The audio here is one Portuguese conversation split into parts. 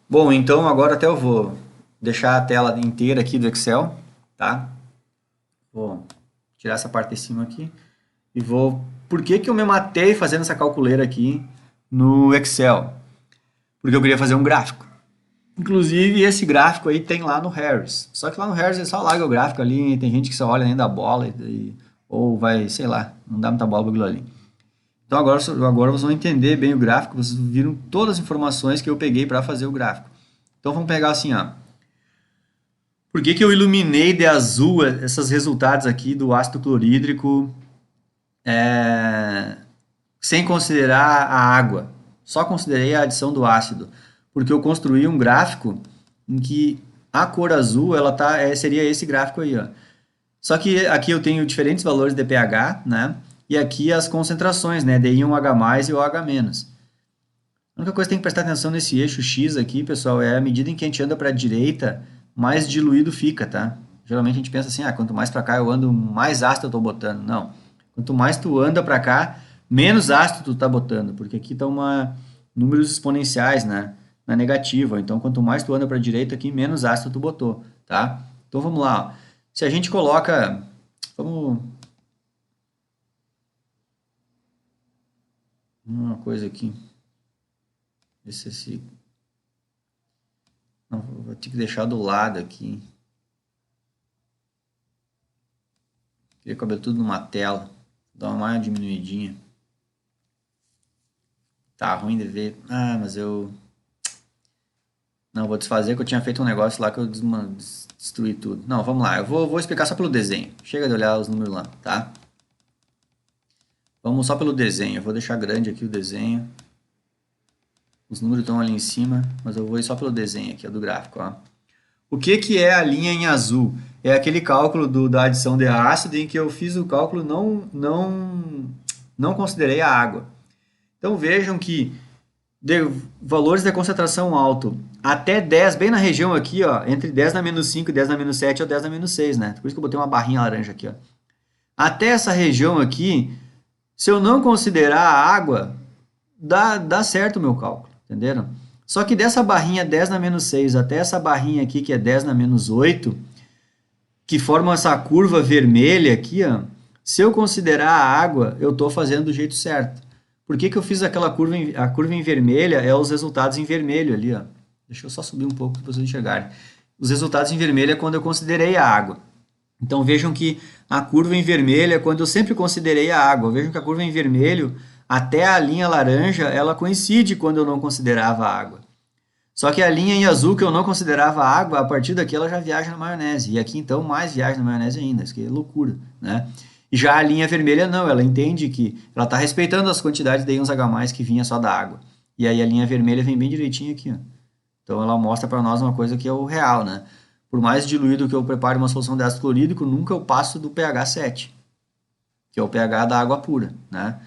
Bom, então agora até eu vou deixar a tela inteira aqui do Excel, tá? Vou tirar essa parte de cima aqui e vou... Por que que eu me matei fazendo essa calculeira aqui no Excel? Porque eu queria fazer um gráfico. Inclusive, esse gráfico aí tem lá no Harris. Só que lá no Harris ele só larga o gráfico ali, tem gente que só olha nem da bola ou vai, sei lá, não dá muita bola para aquilo ali. Então agora vocês vão entender bem o gráfico, vocês viram todas as informações que eu peguei para fazer o gráfico. Então vamos pegar assim, ó. Por que que eu iluminei de azul esses resultados aqui do ácido clorídrico sem considerar a água? Só considerei a adição do ácido. Porque eu construí um gráfico em que a cor azul seria esse gráfico aí, ó. Só que aqui eu tenho diferentes valores de pH, né? E aqui as concentrações, né? De I1H+, e OH-. A única coisa que tem que prestar atenção nesse eixo X aqui, pessoal, é à medida em que a gente anda para a direita, mais diluído fica, tá? Geralmente a gente pensa assim, quanto mais para cá eu ando, mais ácido eu estou botando. Não. Quanto mais tu anda para cá, menos ácido tu tá botando, porque aqui estão números exponenciais, né? Na negativa. Então, quanto mais tu anda para a direita aqui, menos ácido tu botou, tá? Então, vamos lá. Ó. Se a gente coloca... Vamos... Uma coisa aqui. Esse... Não, vou ter que deixar do lado aqui. Queria caber tudo numa tela. Dar uma mais diminuidinha. Tá ruim de ver. Mas eu... Não, vou desfazer que eu tinha feito um negócio lá que eu destruí tudo. Não, vamos lá. Eu vou explicar só pelo desenho. Chega de olhar os números lá, tá? Vamos só pelo desenho. Eu vou deixar grande aqui o desenho. Os números estão ali em cima, mas eu vou ir só pelo desenho aqui, do gráfico. Ó. O que que é a linha em azul? É aquele cálculo da adição de ácido em que eu fiz o cálculo não considerei a água. Então vejam que valores de concentração alto até 10, bem na região aqui, ó, entre 10 na menos 5 e 10 na menos 7 ou 10 na menos 6, né? Por isso que eu botei uma barrinha laranja aqui, ó. Até essa região aqui, se eu não considerar a água, dá certo o meu cálculo, entenderam? Só que dessa barrinha 10 na menos 6 até essa barrinha aqui, que é 10 na menos 8, que forma essa curva vermelha aqui, ó, se eu considerar a água, eu estou fazendo do jeito certo. Por que que eu fiz aquela curva, a curva em vermelha é os resultados em vermelho ali, ó. Deixa eu só subir um pouco para vocês enxergarem. Os resultados em vermelho é quando eu considerei a água. Então vejam que a curva em vermelho é quando eu sempre considerei a água. Vejam que a curva em vermelho, até a linha laranja, ela coincide quando eu não considerava a água. Só que a linha em azul, que eu não considerava a água, a partir daqui ela já viaja na maionese. E aqui então mais viaja na maionese ainda. Isso que é loucura, né? E já a linha vermelha não, ela entende que ela está respeitando as quantidades de íons H+, que vinha só da água. E aí a linha vermelha vem bem direitinho aqui, ó. Então ela mostra para nós uma coisa que é o real, né? Por mais diluído que eu prepare uma solução de ácido clorídrico, nunca eu passo do pH 7, que é o pH da água pura, né?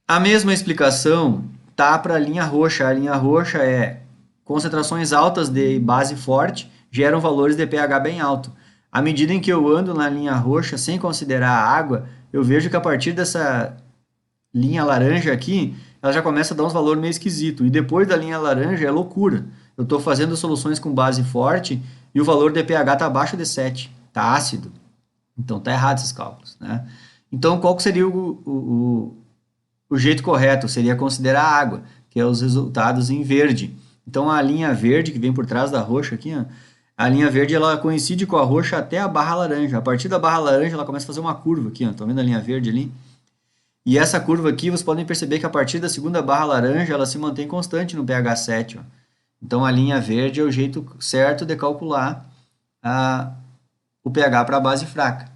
A mesma explicação tá para a linha roxa. A linha roxa é concentrações altas de base forte geram valores de pH bem alto. À medida em que eu ando na linha roxa sem considerar a água, eu vejo que a partir dessa linha laranja aqui, ela já começa a dar uns valores meio esquisito. E depois da linha laranja é loucura. Eu estou fazendo soluções com base forte e o valor de pH está abaixo de 7. Está ácido. Então está errado esses cálculos, né? Então qual que seria o jeito correto? Seria considerar a água, que é os resultados em verde. Então a linha verde que vem por trás da roxa aqui, ó, a linha verde ela coincide com a roxa até a barra laranja. A partir da barra laranja ela começa a fazer uma curva aqui, ó. Estão vendo a linha verde ali? E essa curva aqui, vocês podem perceber que a partir da segunda barra laranja, ela se mantém constante no pH 7. Ó. Então, a linha verde é o jeito certo de calcular o pH para a base fraca.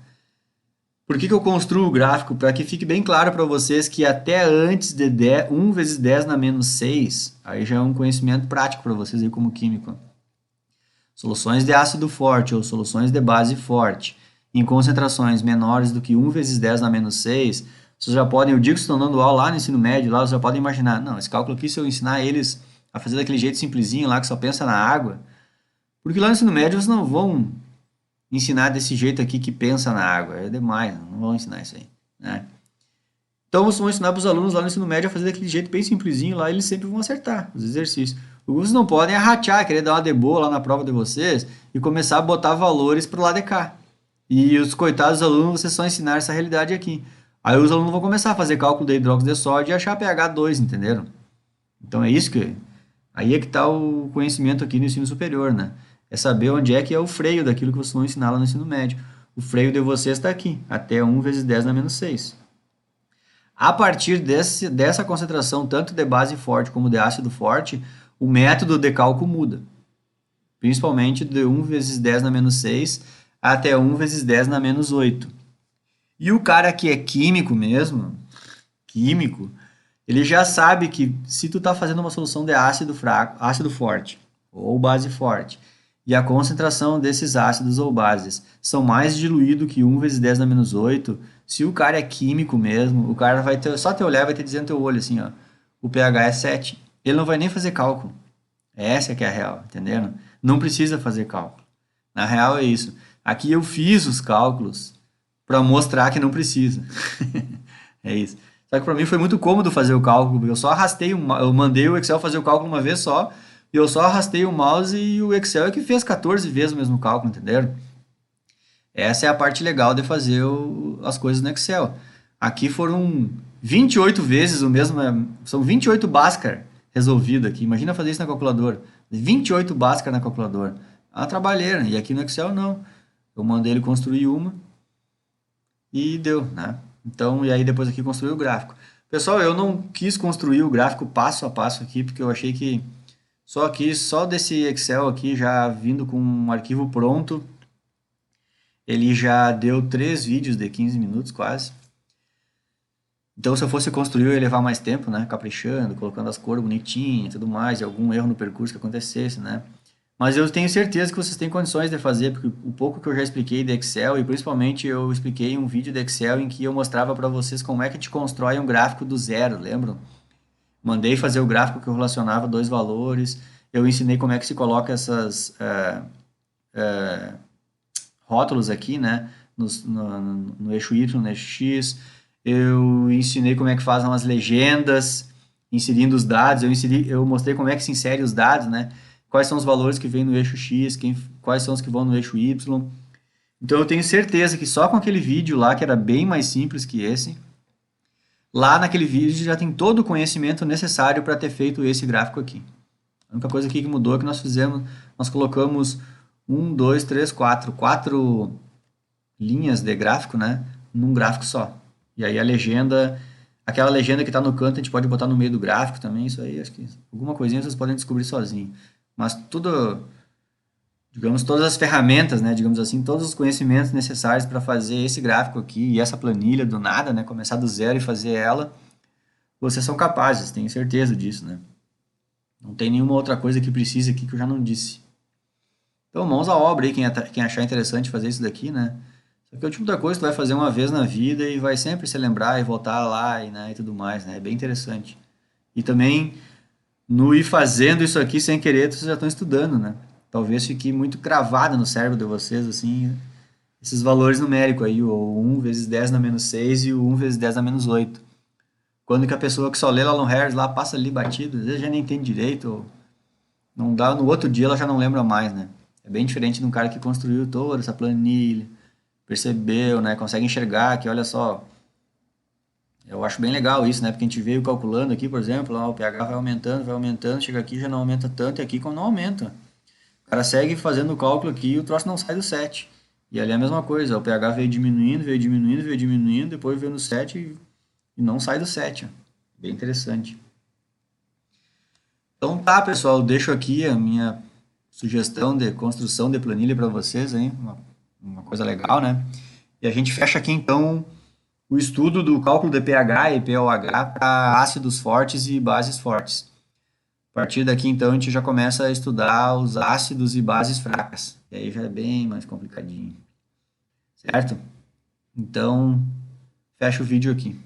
Por que eu construo o gráfico? Para que fique bem claro para vocês que até antes de 1 vezes 10 na menos 6, aí já é um conhecimento prático para vocês aí como químico. Soluções de ácido forte ou soluções de base forte em concentrações menores do que 1 vezes 10 na menos 6, vocês já podem, eu digo que estão dando aula lá no ensino médio, lá vocês já podem imaginar, não, esse cálculo aqui, se eu ensinar eles a fazer daquele jeito simplesinho lá, que só pensa na água, porque lá no ensino médio vocês não vão ensinar desse jeito aqui que pensa na água, é demais, não vão ensinar isso aí, né? Então vocês vão ensinar para os alunos lá no ensino médio a fazer daquele jeito bem simplesinho lá, eles sempre vão acertar os exercícios. O que vocês não podem é ratear, querer dar uma de boa lá na prova de vocês e começar a botar valores pro lado de cá. E os coitados alunos, vocês só ensinar essa realidade aqui. Aí os alunos vão começar a fazer cálculo de hidróxido de sódio e achar pH 2, entenderam? Então é isso que. Aí é que está o conhecimento aqui no ensino superior, né? É saber onde é que é o freio daquilo que vocês vão ensinar lá no ensino médio. O freio de vocês está aqui, até 1 vezes 10 na menos 6. A partir dessa concentração, tanto de base forte como de ácido forte, o método de cálculo muda. Principalmente de 1 vezes 10 na menos 6 até 1 vezes 10 na menos 8. E o cara que é químico mesmo, químico, ele já sabe que se tu está fazendo uma solução de ácido fraco, ácido forte ou base forte, e a concentração desses ácidos ou bases são mais diluído que 1 vezes 10 na menos 8, se o cara é químico mesmo, o cara vai ter, só te olhar e vai ter dizer no teu olho assim, ó, o pH é 7. Ele não vai nem fazer cálculo. Essa que é a real, entenderam? Não precisa fazer cálculo. Na real é isso. Aqui eu fiz os cálculos para mostrar que não precisa. É isso. Só que para mim foi muito cômodo fazer o cálculo, eu só arrastei, eu mandei o Excel fazer o cálculo uma vez só, e eu só arrastei o mouse e o Excel é que fez 14 vezes o mesmo cálculo, entenderam? Essa é a parte legal de fazer as coisas no Excel. Aqui foram 28 vezes o mesmo, são 28 Bhaskar resolvido aqui. Imagina fazer isso na calculadora. 28 Bhaskar na calculadora. É uma trabalheira. E aqui no Excel não. Eu mandei ele construir uma e deu, né? Então, e aí depois aqui construir o gráfico. Pessoal, eu não quis construir o gráfico passo a passo aqui, porque eu achei que só desse Excel aqui, já vindo com um arquivo pronto, ele já deu 3 vídeos de 15 minutos quase. Então, se eu fosse construir, eu ia levar mais tempo, né? Caprichando, colocando as cores bonitinhas e tudo mais, e algum erro no percurso que acontecesse, né? Mas eu tenho certeza que vocês têm condições de fazer, porque o pouco que eu já expliquei de Excel, e principalmente eu expliquei um vídeo de Excel em que eu mostrava para vocês como é que a gente constrói um gráfico do zero, lembram? Mandei fazer o gráfico que eu relacionava dois valores, eu ensinei como é que se coloca essas rótulos aqui, né? No eixo Y, no eixo X, eu ensinei como é que fazem as legendas, inserindo os dados, eu mostrei como é que se insere os dados, né? Quais são os valores que vêm no eixo X, quais são os que vão no eixo Y. Então eu tenho certeza que só com aquele vídeo lá, que era bem mais simples que esse, lá naquele vídeo já tem todo o conhecimento necessário para ter feito esse gráfico aqui. A única coisa aqui que mudou é que nós colocamos 1, 2, 3, 4 linhas de gráfico, né, num gráfico só. E aí a legenda, aquela legenda que está no canto, a gente pode botar no meio do gráfico também, isso aí, acho que alguma coisinha vocês podem descobrir sozinho. Mas tudo, digamos, todas as ferramentas, né, digamos assim, todos os conhecimentos necessários para fazer esse gráfico aqui e essa planilha do nada, né, começar do zero e fazer ela, vocês são capazes, tenho certeza disso, né. Não tem nenhuma outra coisa que precise aqui que eu já não disse. Então, mãos à obra aí, quem achar interessante fazer isso daqui, né. Só que é o tipo da coisa que tu vai fazer uma vez na vida e vai sempre se lembrar e voltar lá e, né, e tudo mais, né, é bem interessante. E também, no ir fazendo isso aqui sem querer, vocês já estão estudando, né. Talvez fique muito cravado no cérebro de vocês, assim, esses valores numéricos aí, o 1 vezes 10 na menos 6 e o 1 vezes 10 na menos 8. Quando que a pessoa que só lê lá no Harris lá passa ali batido, às vezes já nem entende direito, ou não dá, no outro dia ela já não lembra mais, né. É bem diferente de um cara que construiu toda essa planilha, percebeu, né, consegue enxergar que, olha só, eu acho bem legal isso, né, porque a gente veio calculando aqui, por exemplo, ó, o pH vai aumentando, chega aqui já não aumenta tanto, e aqui como não aumenta. O cara segue fazendo o cálculo aqui e o troço não sai do 7. E ali é a mesma coisa, o pH veio diminuindo, depois veio no 7 e não sai do 7. Ó. Bem interessante. Então tá, pessoal, deixo aqui a minha sugestão de construção de planilha para vocês, hein? Uma coisa legal, né? E a gente fecha aqui então o estudo do cálculo de pH e pOH para ácidos fortes e bases fortes. A partir daqui então a gente já começa a estudar os ácidos e bases fracas. E aí já é bem mais complicadinho. Certo? Então, fecha o vídeo aqui.